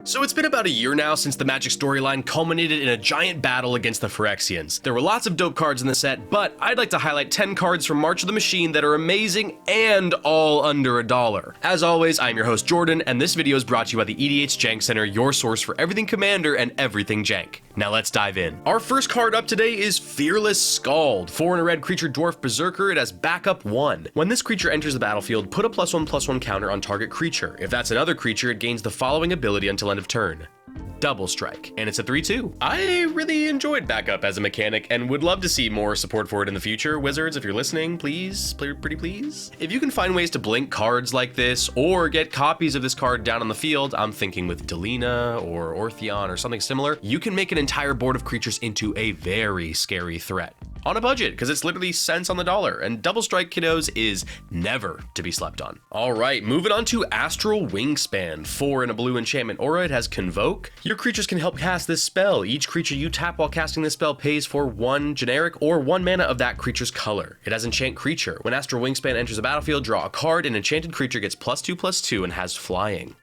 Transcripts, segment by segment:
So it's been about a year now since the Magic storyline culminated in a giant battle against the Phyrexians. There were lots of dope cards in the set, but I'd like to highlight 10 cards from March of the Machine that are amazing and all under $1. As always, I'm your host Jordan, and this video is brought to you by the EDH Jank Center, your source for everything Commander and everything Jank. Now let's dive in. Our first card up today is Fearless Scald. 4 and a red creature dwarf berserker, it has backup 1. When this creature enters the battlefield, put a +1/+1 counter on target creature. If that's another creature, it gains the following ability until end of turn. Double Strike, and it's a 3/2. I really enjoyed backup as a mechanic and would love to see more support for it in the future. Wizards, if you're listening, please, pretty please. If you can find ways to blink cards like this or get copies of this card down on the field, I'm thinking with Delina or Ortheon or something similar, you can make an entire board of creatures into a very scary threat. On a budget, because it's literally cents on the dollar, and Double Strike, kiddos, is never to be slept on. All right, moving on to Astral Wingspan. 4 and a blue enchantment aura, it has Convoke. Your creatures can help cast this spell. Each creature you tap while casting this spell pays for 1 generic or 1 mana of that creature's color. It has Enchant Creature. When Astral Wingspan enters the battlefield, draw a card. An enchanted creature gets +2/+2 and has flying.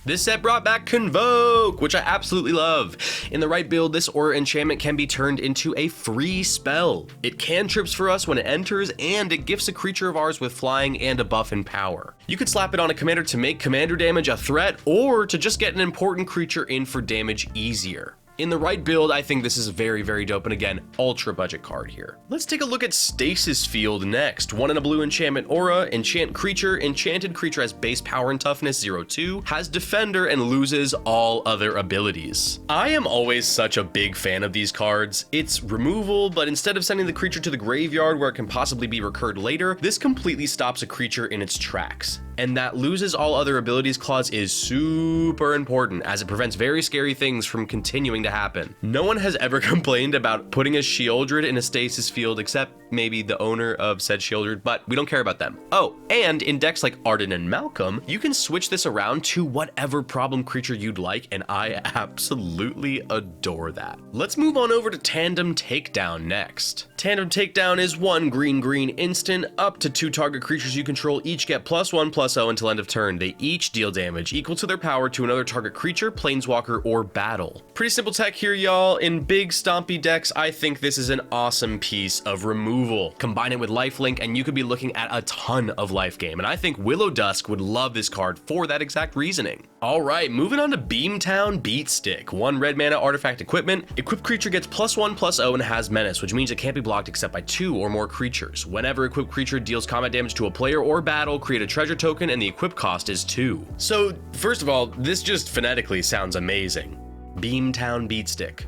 This set brought back Convoke, which I absolutely love. In the right build, this aura enchantment can be turned into a free spell. It cantrips for us when it enters, and it gifts a creature of ours with flying and a buff in power. You could slap it on a commander to make commander damage a threat, or to just get an important creature in for damage easier. In the right build, I think this is very, very dope, and again, ultra budget card here. Let's take a look at Stasis Field next. 1 and a blue enchantment aura, enchant creature. Enchanted creature has base power and toughness 0/2, has defender, and loses all other abilities. I am always such a big fan of these cards. It's removal, but instead of sending the creature to the graveyard where it can possibly be recurred later, this completely stops a creature in its tracks. And that loses all other abilities clause is super important, as it prevents very scary things from continuing to happen. No one has ever complained about putting a Shieldred in a Stasis Field except maybe the owner of said Shieldred, but we don't care about them. Oh, and in decks like Arden and Malcolm, you can switch this around to whatever problem creature you'd like, and I absolutely adore that. Let's move on over to Tandem Takedown next. Tandem Takedown is 1 green instant. Up to 2 target creatures you control each get +1/+0 until end of turn. They each deal damage equal to their power to another target creature, planeswalker, or battle. Pretty simple tech here, y'all. In big stompy decks, I think this is an awesome piece of removal. Combine it with lifelink and you could be looking at a ton of life game, and I think Willow Dusk would love this card for that exact reasoning. All right, moving on to Beamtown Beatstick. 1 red mana artifact equipment. Equipped creature gets +1/+0 and has menace, which means it can't be blocked except by 2 or more creatures. Whenever equipped creature deals combat damage to a player or battle, create a treasure token and the equip cost is 2. So first of all, this just phonetically sounds amazing. Beamtown Beatstick.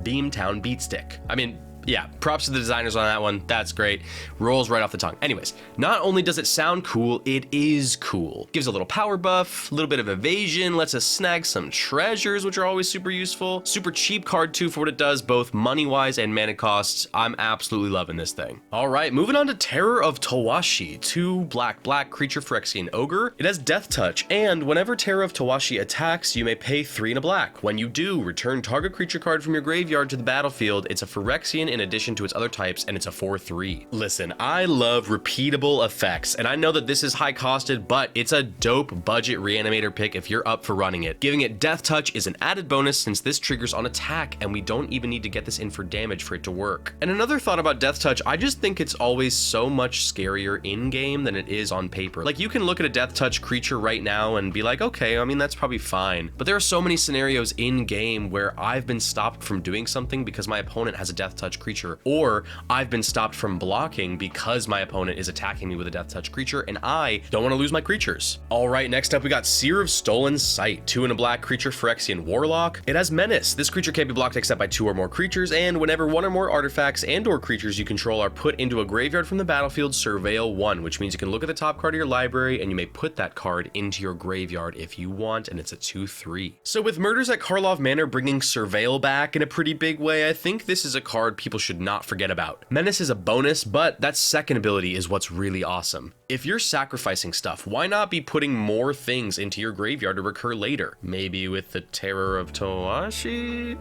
Beamtown Beatstick. I mean, yeah, props to the designers on that one. That's great. Rolls right off the tongue. Anyways, not only does it sound cool, it is cool. Gives a little power buff, a little bit of evasion, lets us snag some treasures, which are always super useful. Super cheap card too for what it does, both money-wise and mana costs. I'm absolutely loving this thing. All right, moving on to Terror of Tawashi. 2 black creature Phyrexian ogre. It has Death Touch, and whenever Terror of Tawashi attacks, you may pay 3 and a black. When you do, return target creature card from your graveyard to the battlefield. It's a Phyrexian in addition to its other types, and it's a 4/3. Listen, I love repeatable effects, and I know that this is high costed, but it's a dope budget reanimator pick if you're up for running it. Giving it Death Touch is an added bonus since this triggers on attack, and we don't even need to get this in for damage for it to work. And another thought about Death Touch, I just think it's always so much scarier in game than it is on paper. Like, you can look at a Death Touch creature right now and be like, okay, I mean, that's probably fine. But there are so many scenarios in game where I've been stopped from doing something because my opponent has a Death Touch creature, or I've been stopped from blocking because my opponent is attacking me with a Death Touch creature, and I don't want to lose my creatures. All right, next up we got Seer of Stolen Sight. 2 and a black creature Phyrexian Warlock. It has Menace. This creature can't be blocked except by 2 or more creatures, and whenever 1 or more artifacts and or creatures you control are put into a graveyard from the battlefield, Surveil 1, which means you can look at the top card of your library and you may put that card into your graveyard if you want, and it's a 2/3. So with Murders at Karlov Manor bringing Surveil back in a pretty big way, I think this is a card people should not forget about. Menace is a bonus, but that second ability is what's really awesome. If you're sacrificing stuff, why not be putting more things into your graveyard to recur later? Maybe with the Terror of Tawashi?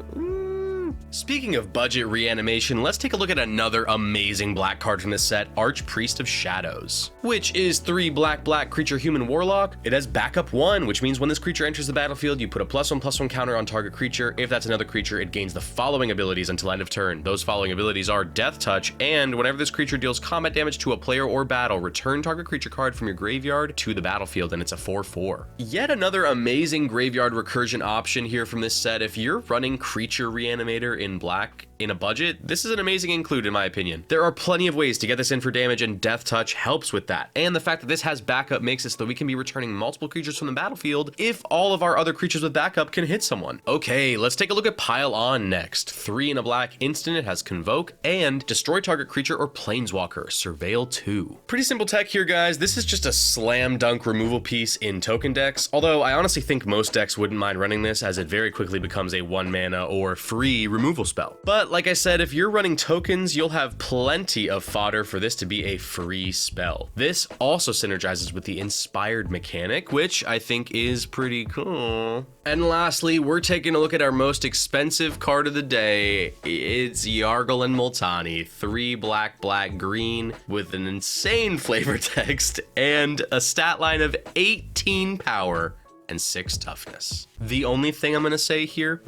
Woo! Speaking of budget reanimation, let's take a look at another amazing black card from this set, Archpriest of Shadows, which is 3 black creature human warlock. It has backup 1, which means when this creature enters the battlefield, you put a +1/+1 counter on target creature. If that's another creature, it gains the following abilities until end of turn. Those following abilities are Death Touch, and whenever this creature deals combat damage to a player or battle, return target creature card from your graveyard to the battlefield, and it's a 4/4. Yet another amazing graveyard recursion option here from this set. If you're running Creature Reanimator in black in a budget, this is an amazing include in my opinion. There are plenty of ways to get this in for damage, and Death Touch helps with that. And the fact that this has backup makes it so that we can be returning multiple creatures from the battlefield if all of our other creatures with backup can hit someone. Okay, let's take a look at Pile On next. 3 in a black instant, it has Convoke and destroy target creature or planeswalker, Surveil 2. Pretty simple tech here, guys. This is just a slam dunk removal piece in token decks, although I honestly think most decks wouldn't mind running this as it very quickly becomes a 1 mana or free removal spell. But like I said, if you're running tokens, you'll have plenty of fodder for this to be a free spell. This also synergizes with the Inspired mechanic, which I think is pretty cool. And lastly, we're taking a look at our most expensive card of the day. It's Yargle and Multani, 3 black green with an insane flavor text and a stat line of 18 power and 6 toughness. The only thing I'm gonna say here,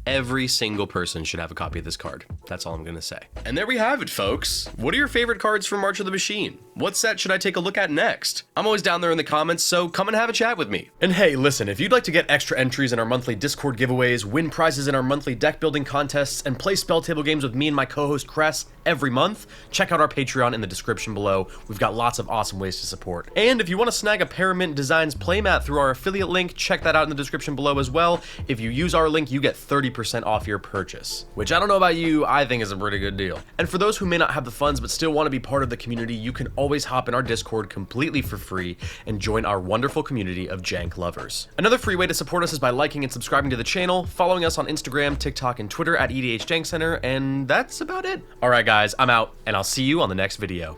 every single person should have a copy of this card. That's all I'm gonna say. And there we have it, folks. What are your favorite cards from March of the Machine? What set should I take a look at next? I'm always down there in the comments, so come and have a chat with me. And hey, listen, if you'd like to get extra entries in our monthly Discord giveaways, win prizes in our monthly deck building contests, and play spell table games with me and my co-host Cress every month, check out our Patreon in the description below. We've got lots of awesome ways to support. And if you want to snag a Paramint Designs playmat through our affiliate link, check that out in the description below as well. If you use our link, you get 30% off your purchase, which I don't know about you, I think is a pretty good deal. And for those who may not have the funds but still want to be part of the community, you can always hop in our Discord completely for free and join our wonderful community of jank lovers. Another free way to support us is by liking and subscribing to the channel, following us on Instagram, TikTok, and Twitter at EDH Jank Center, and that's about it. All right, guys, I'm out, and I'll see you on the next video.